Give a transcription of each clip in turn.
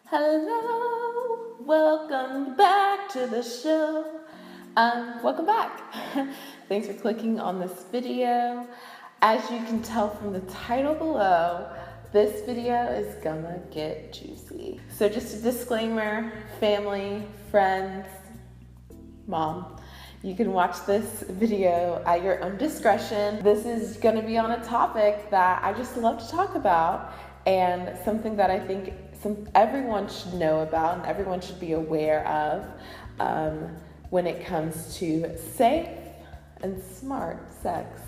Hello, welcome back to the show. Welcome back. Thanks for clicking on this video. As you can tell from the title below, this video is gonna get juicy. So just a disclaimer, family, friends, mom, you can watch this video at your own discretion. This is gonna be on a topic that I just love to talk about and something that I think everyone should know about and everyone should be aware of when it comes to safe and smart sex.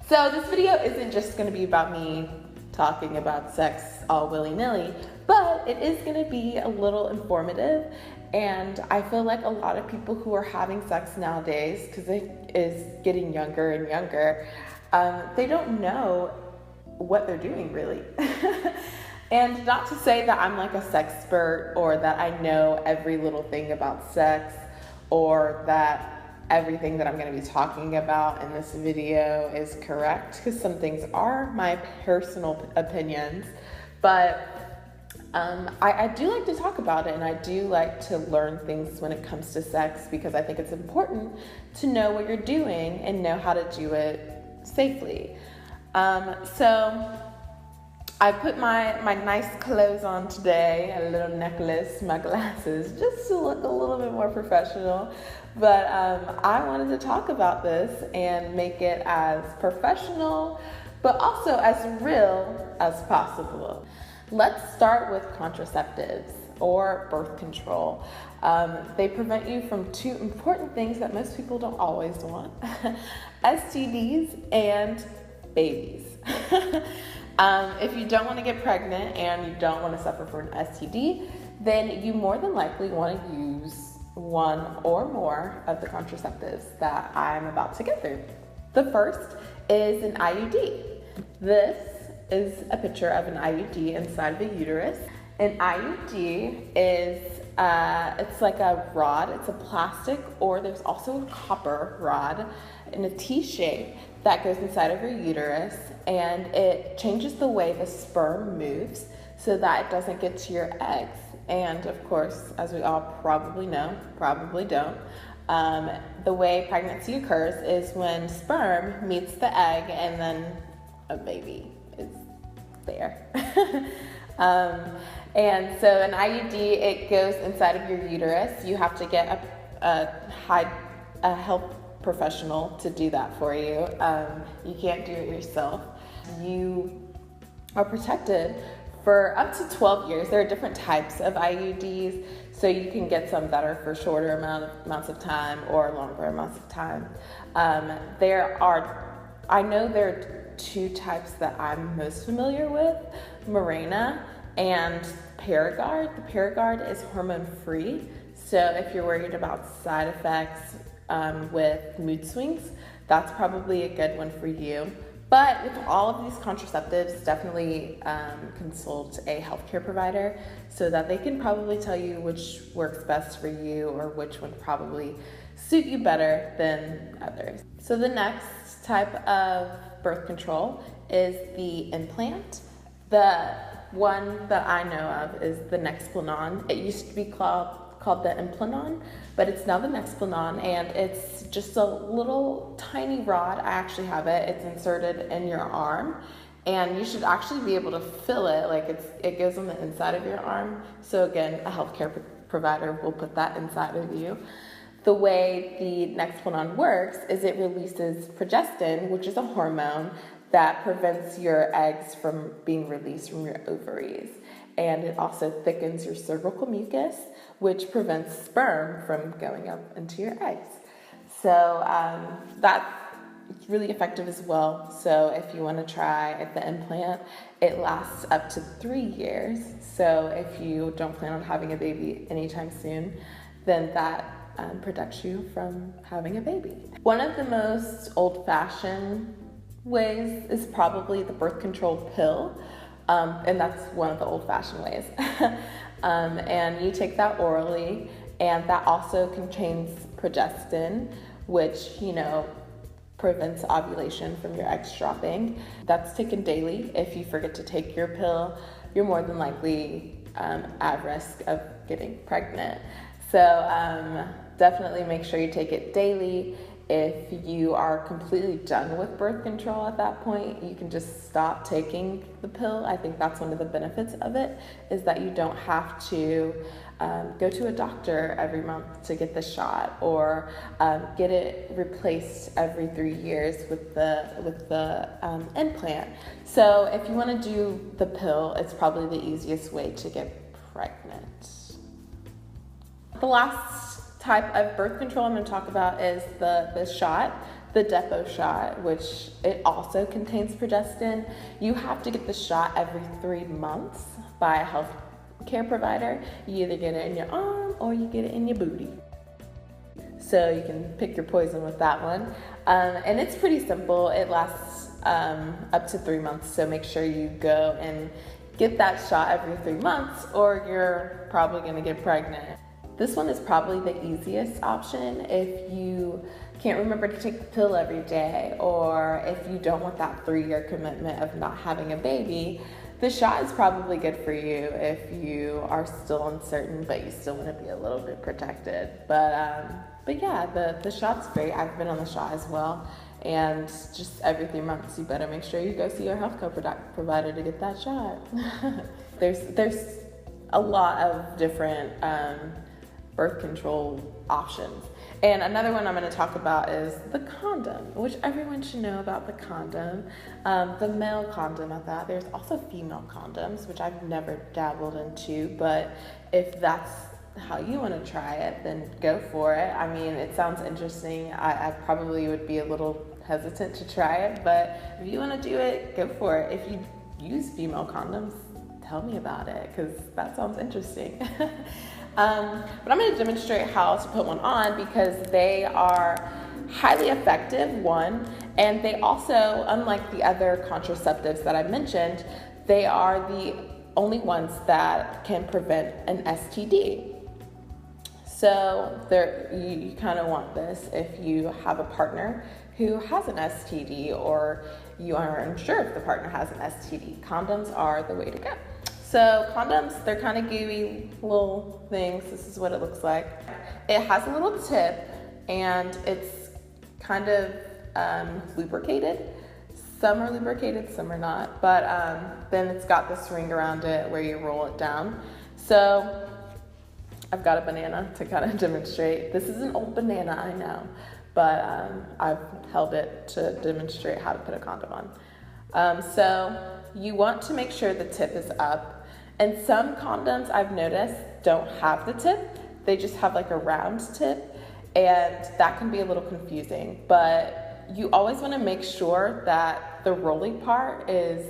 So this video isn't just going to be about me talking about sex all willy-nilly, but it is going to be a little informative, and I feel like a lot of people who are having sex nowadays, because it is getting younger and younger, they don't know what they're doing really. And not to say that I'm like a sexpert or that I know every little thing about sex or that everything that I'm going to be talking about in this video is correct, because some things are my personal opinions, but I do like to talk about it, and I do like to learn things when it comes to sex, because I think it's important to know what you're doing and know how to do it safely. So I put my nice clothes on today, a little necklace, my glasses, just to look a little bit more professional. But I wanted to talk about this and make it as professional, but also as real as possible. Let's start with contraceptives or birth control. They prevent you from two important things that most people don't always want, STDs and babies. If you don't want to get pregnant and you don't want to suffer from an STD, then you more than likely want to use one or more of the contraceptives that I'm about to get through. The first is an IUD. This is a picture of an IUD inside of a uterus. An IUD is, it's like a rod, it's a plastic, or there's also a copper rod in a T shape that goes inside of your uterus, and it changes the way the sperm moves so that it doesn't get to your eggs. And of course, as we all probably know, probably don't, the way pregnancy occurs is when sperm meets the egg and then a baby is there. And so an IUD, it goes inside of your uterus. You have to get a health professional to do that for you. You can't do it yourself. You are protected for up to 12 years. There are different types of IUDs, so you can get some that are for shorter amounts of time or longer amounts of time. I know there are two types that I'm most familiar with, Mirena and Paragard. The Paragard is hormone-free, so if you're worried about side effects with mood swings, that's probably a good one for you. But with all of these contraceptives, definitely consult a healthcare provider so that they can probably tell you which works best for you or which one probably suit you better than others. So the next type of birth control is the implant. The one that I know of is the Nexplanon. It used to be called the Implant, but it's now the Nexplanon, and it's just a little tiny rod. I actually have it. It's inserted in your arm, and you should actually be able to feel it. Like it goes on the inside of your arm. So again, a healthcare provider will put that inside of you. The way the Nexplanon works is it releases progestin, which is a hormone that prevents your eggs from being released from your ovaries. And it also thickens your cervical mucus, which prevents sperm from going up into your eggs. So that's really effective as well. So if you want to try the implant, it lasts up to 3 years. So if you don't plan on having a baby anytime soon, then that protects you from having a baby. One of the most old-fashioned ways is probably the birth control pill. And that's one of the old-fashioned ways. And you take that orally, and that also contains progestin, which, prevents ovulation from your eggs dropping. That's taken daily. If you forget to take your pill, you're more than likely at risk of getting pregnant. So definitely make sure you take it daily. If you are completely done with birth control at that point, you can just stop taking the pill. I think that's one of the benefits of it, is that you don't have to go to a doctor every month to get the shot, or get it replaced every 3 years with the implant. So if you want to do the pill, it's probably the easiest way to get pregnant. The last type of birth control I'm going to talk about is the shot, the depot shot, which it also contains progestin. You have to get the shot every 3 months by a health care provider. You either get it in your arm or you get it in your booty. So you can pick your poison with that one. And it's pretty simple. It lasts up to 3 months. So make sure you go and get that shot every 3 months, or you're probably going to get pregnant. This one is probably the easiest option if you can't remember to take the pill every day, or if you don't want that 3-year commitment of not having a baby. The shot is probably good for you if you are still uncertain, but you still want to be a little bit protected. But yeah, the shot's great. I've been on the shot as well. And just every 3 months, you better make sure you go see your health care provider to get that shot. There's a lot of different birth control options. And another one I'm going to talk about is the condom, which everyone should know about the condom. The male condom at that. There's also female condoms, which I've never dabbled into, but if that's how you want to try it, then go for it. I mean, it sounds interesting. I probably would be a little hesitant to try it, but if you want to do it, go for it. If you use female condoms, tell me about it, because that sounds interesting. But I'm going to demonstrate how to put one on, because they are highly effective, one, and they also, unlike the other contraceptives that I mentioned, they are the only ones that can prevent an STD. So you kind of want this if you have a partner who has an STD, or you are unsure if the partner has an STD. Condoms are the way to go. So condoms, they're kind of gooey little things. This is what it looks like. It has a little tip, and it's kind of lubricated. Some are lubricated, some are not. But then it's got this ring around it where you roll it down. So I've got a banana to kind of demonstrate. This is an old banana, I know, but I've held it to demonstrate how to put a condom on. So you want to make sure the tip is up. And some condoms, I've noticed, don't have the tip. They just have like a round tip, and that can be a little confusing. But you always want to make sure that the rolling part is,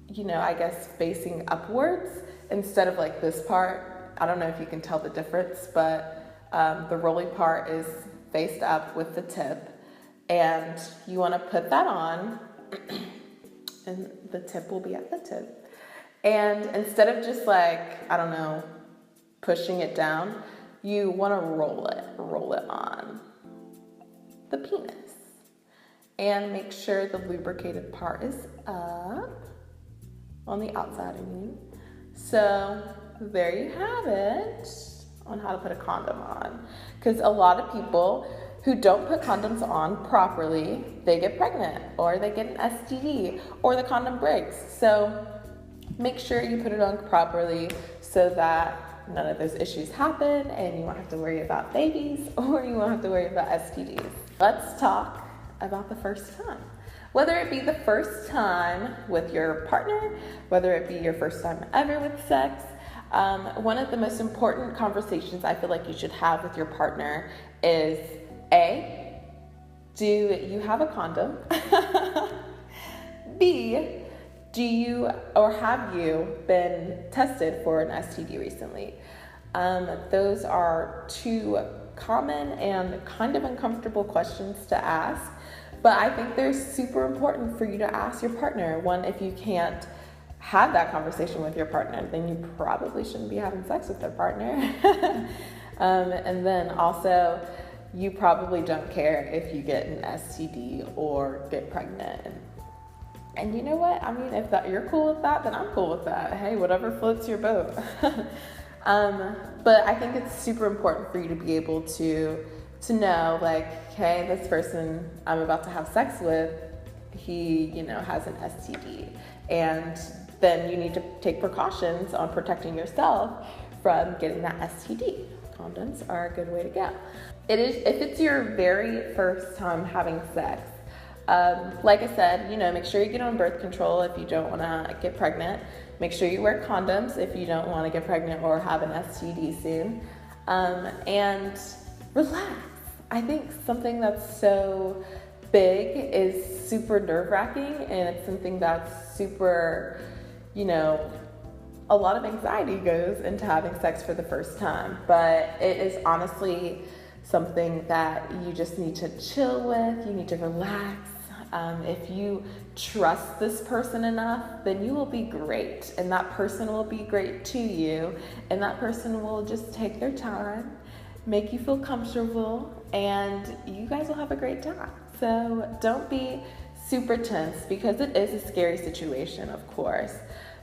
I guess, facing upwards instead of like this part. I don't know if you can tell the difference, but the rolling part is faced up with the tip, and you want to put that on, and the tip will be at the tip. And instead of just pushing it down, you want to roll it on the penis, and make sure the lubricated part is up on the outside, So there you have it on how to put a condom on. Because a lot of people who don't put condoms on properly, they get pregnant, or they get an STD, or the condom breaks. So make sure you put it on properly so that none of those issues happen, and you won't have to worry about babies, or you won't have to worry about STDs. Let's talk about the first time. Whether it be the first time with your partner, whether it be your first time ever with sex, one of the most important conversations I feel like you should have with your partner is, A, do you have a condom? B, do you or have you been tested for an STD recently? Those are two common and kind of uncomfortable questions to ask, but I think they're super important for you to ask your partner. One, if you can't have that conversation with your partner, then you probably shouldn't be having sex with their partner. And then also, you probably don't care if you get an STD or get pregnant. And you know what? I mean, if you're cool with that, then I'm cool with that. Hey, whatever floats your boat. But I think it's super important for you to be able to know, like, hey, this person I'm about to have sex with, he, has an STD. And then you need to take precautions on protecting yourself from getting that STD. Condoms are a good way to go. If it's your very first time having sex, like I said, make sure you get on birth control if you don't want to get pregnant. Make sure you wear condoms if you don't want to get pregnant or have an STD soon. And relax. I think something that's so big is super nerve-wracking, and it's something that's super, a lot of anxiety goes into having sex for the first time. But it is honestly something that you just need to chill with. You need to relax. If you trust this person enough, then you will be great, and that person will be great to you, and that person will just take their time, make you feel comfortable, and you guys will have a great time. So don't be super tense, because it is a scary situation, of course.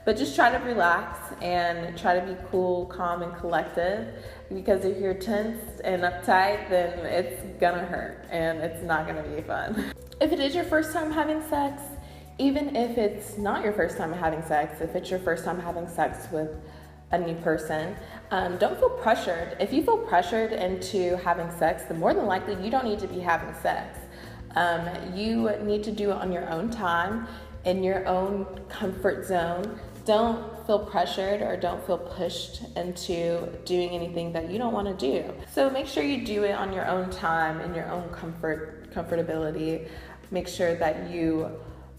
But just try to relax and try to be cool, calm, and collected, because if you're tense and uptight, then it's gonna hurt and it's not gonna be fun. If it is your first time having sex, even if it's not your first time having sex, if it's your first time having sex with a new person, don't feel pressured. If you feel pressured into having sex, then more than likely you don't need to be having sex. You need to do it on your own time, in your own comfort zone. Don't feel pressured or don't feel pushed into doing anything that you don't want to do. So make sure you do it on your own time, in your own comfortability. Make sure that you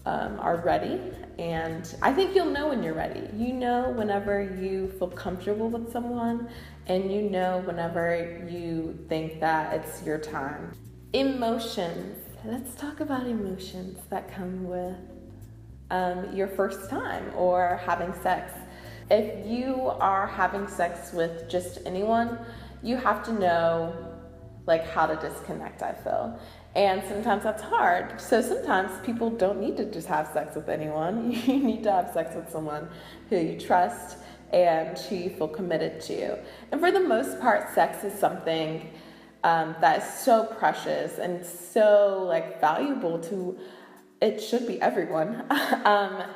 are ready, and I think you'll know when you're ready. You know whenever you feel comfortable with someone, and you know whenever you think that it's your time. Emotions. Let's talk about emotions that come with your first time or having sex. If you are having sex with just anyone, you have to know how to disconnect, I feel. And sometimes that's hard. So sometimes people don't need to just have sex with anyone. You need to have sex with someone who you trust and who you feel committed to. And for the most part, sex is something that is so precious and so valuable to, it should be everyone.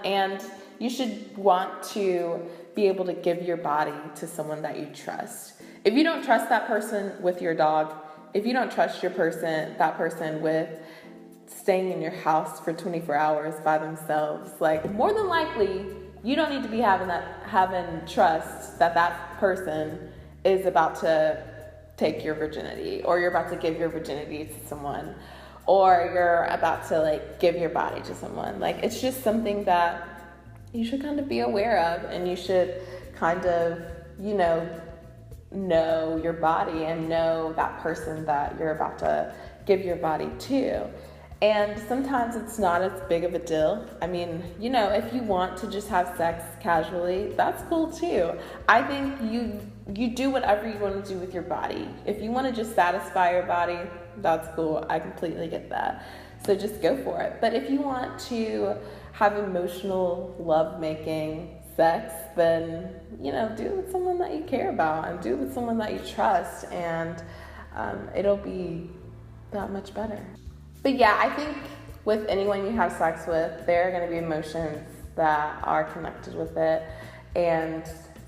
And you should want to be able to give your body to someone that you trust. If you don't trust that person with your dog, if you don't trust that person with staying in your house for 24 hours by themselves, more than likely, you don't need to be having trust that person is about to take your virginity, or you're about to give your virginity to someone, or you're about to give your body to someone. It's just something that you should kind of be aware of, and you should kind of, know your body and know that person that you're about to give your body to. And sometimes it's not as big of a deal. I mean, if you want to just have sex casually, that's cool too. I think you do whatever you want to do with your body. If you want to just satisfy your body, that's cool. I completely get that. So just go for it. But if you want to have emotional lovemaking sex, then, do it with someone that you care about and do it with someone that you trust, and it'll be that much better. But yeah, I think with anyone you have sex with, there are going to be emotions that are connected with it. And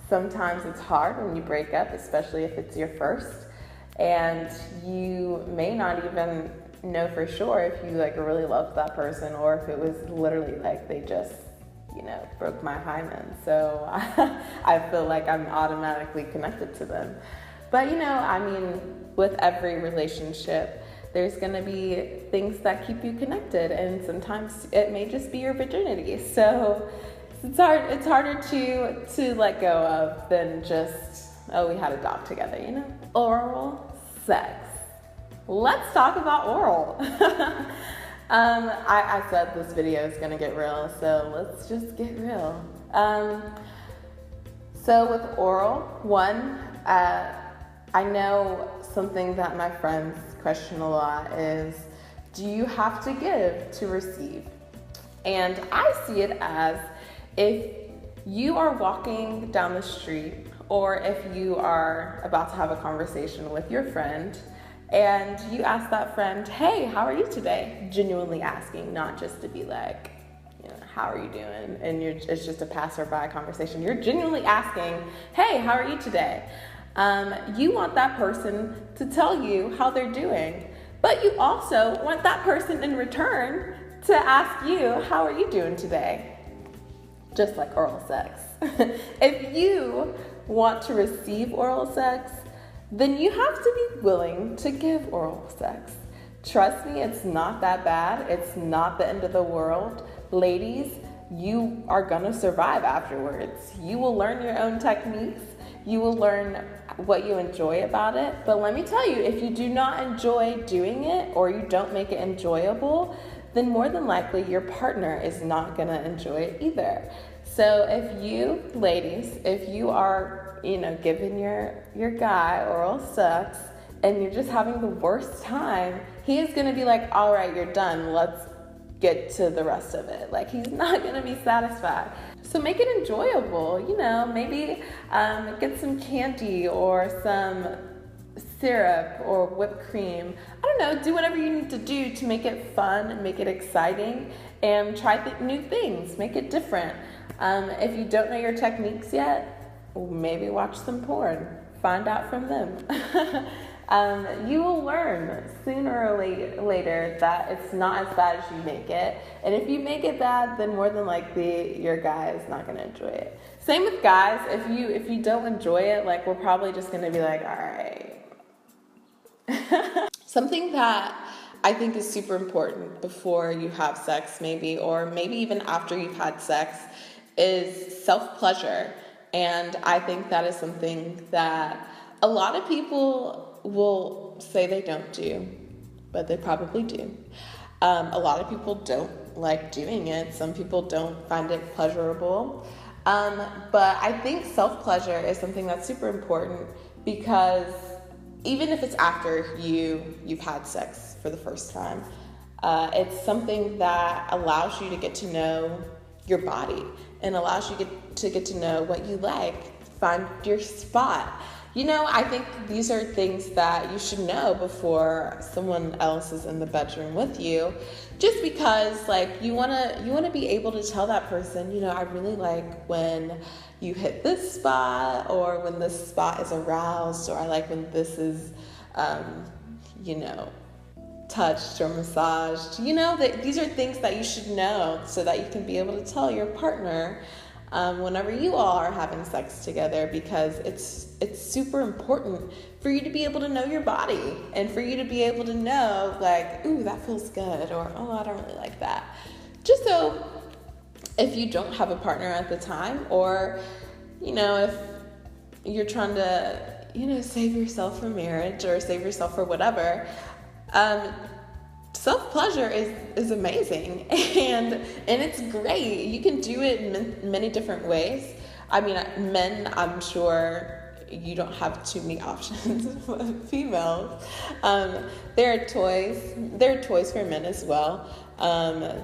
sometimes it's hard when you break up, especially if it's your first. And you may not even know for sure if you really loved that person, or if it was literally they just, broke my hymen. So I feel like I'm automatically connected to them. But, with every relationship, there's going to be things that keep you connected, and sometimes it may just be your virginity. So it's harder to let go of than just, we had a dog together, Oral sex. Let's talk about oral. I said this video is going to get real, so let's just get real. So with oral, I know something that my friends question a lot is, do you have to give to receive? And I see it as if you are walking down the street, or if you are about to have a conversation with your friend, and you ask that friend, hey, how are you today? Genuinely asking, not just to be like, how are you doing? And it's just a passerby conversation. You're genuinely asking, hey, how are you today? You want that person to tell you how they're doing, but you also want that person in return to ask you, how are you doing today? Just like oral sex. If you want to receive oral sex, then you have to be willing to give oral sex. Trust me, it's not that bad. It's not the end of the world. Ladies, you are gonna survive afterwards. You will learn your own techniques. You will learn what you enjoy about it. But let me tell you, if you do not enjoy doing it, or you don't make it enjoyable, then more than likely your partner is not gonna enjoy it either. So if you, ladies, if you are, giving your guy oral sex and you're just having the worst time, he is gonna be like, all right, you're done, let's get to the rest of it. Like, he's not gonna be satisfied. So make it enjoyable, maybe get some candy or some syrup or whipped cream. I don't know, do whatever you need to do to make it fun and make it exciting, and try new things, make it different. If you don't know your techniques yet, maybe watch some porn, find out from them. You will learn sooner or later that it's not as bad as you make it. And if you make it bad, then more than likely your guy is not going to enjoy it. Same with guys. If you don't enjoy it, like, we're probably just going to be like, all right. Something that I think is super important before you have sex, or maybe even after you've had sex, is self-pleasure. And I think that is something that a lot of people will say they don't do, but they probably do. A lot of people don't like doing it. Some people don't find it pleasurable. But I think self-pleasure is something that's super important, because even if it's after you've had sex for the first time, it's something that allows you to get to know your body and allows you to get to know what you like, find your spot. I think these are things that you should know before someone else is in the bedroom with you, just because, like, you want to be able to tell that person, I really like when you hit this spot, or when this spot is aroused, or I like when this is, touched or massaged. That these are things that you should know, so that you can be able to tell your partner whenever you all are having sex together, because it's super important for you to be able to know your body, and for you to be able to know, like, ooh, that feels good, or oh, I don't really like that. Just so if you don't have a partner at the time, or if you're trying to save yourself for marriage, or save yourself for whatever, self-pleasure is amazing, and it's great. You can do it in many different ways. I mean, men, I'm sure you don't have too many options. Females, there are toys for men as well.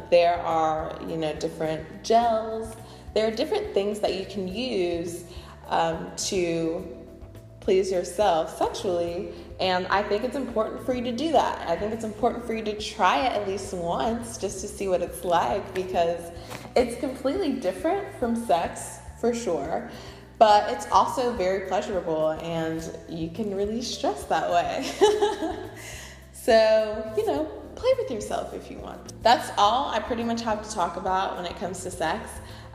There are different gels. There are different things that you can use to please yourself sexually. And I think it's important for you to do that. I think it's important for you to try it at least once, just to see what it's like, because it's completely different from sex, for sure, but it's also very pleasurable, and you can release stress that way. So, play with yourself if you want. That's all I pretty much have to talk about when it comes to sex.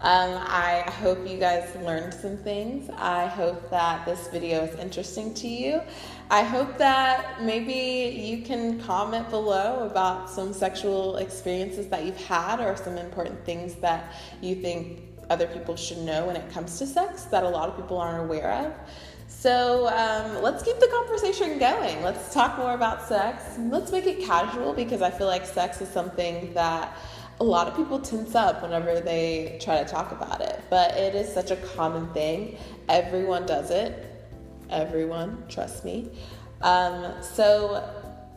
I hope you guys learned some things. I hope that this video is interesting to you. I hope that maybe you can comment below about some sexual experiences that you've had, or some important things that you think other people should know when it comes to sex that a lot of people aren't aware of. So let's keep the conversation going. Let's talk more about sex. Let's make it casual, because I feel like sex is something that a lot of people tense up whenever they try to talk about it, but it is such a common thing. Everyone does it. Everyone, trust me. So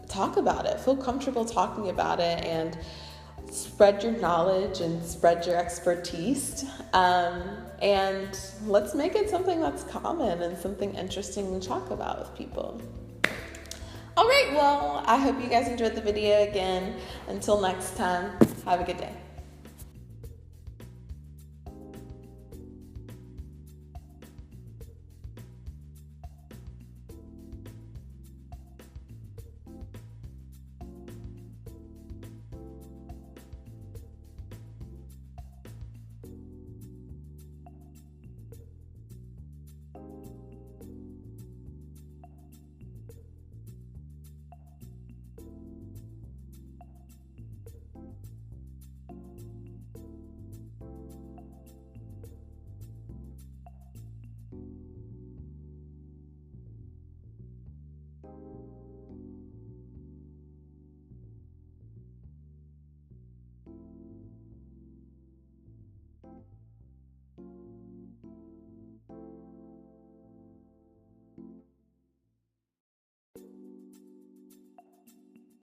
talk about it. Feel comfortable talking about it, and spread your knowledge and spread your expertise. And let's make it something that's common and something interesting to talk about with people. All right, well, I hope you guys enjoyed the video again. Until next time, have a good day.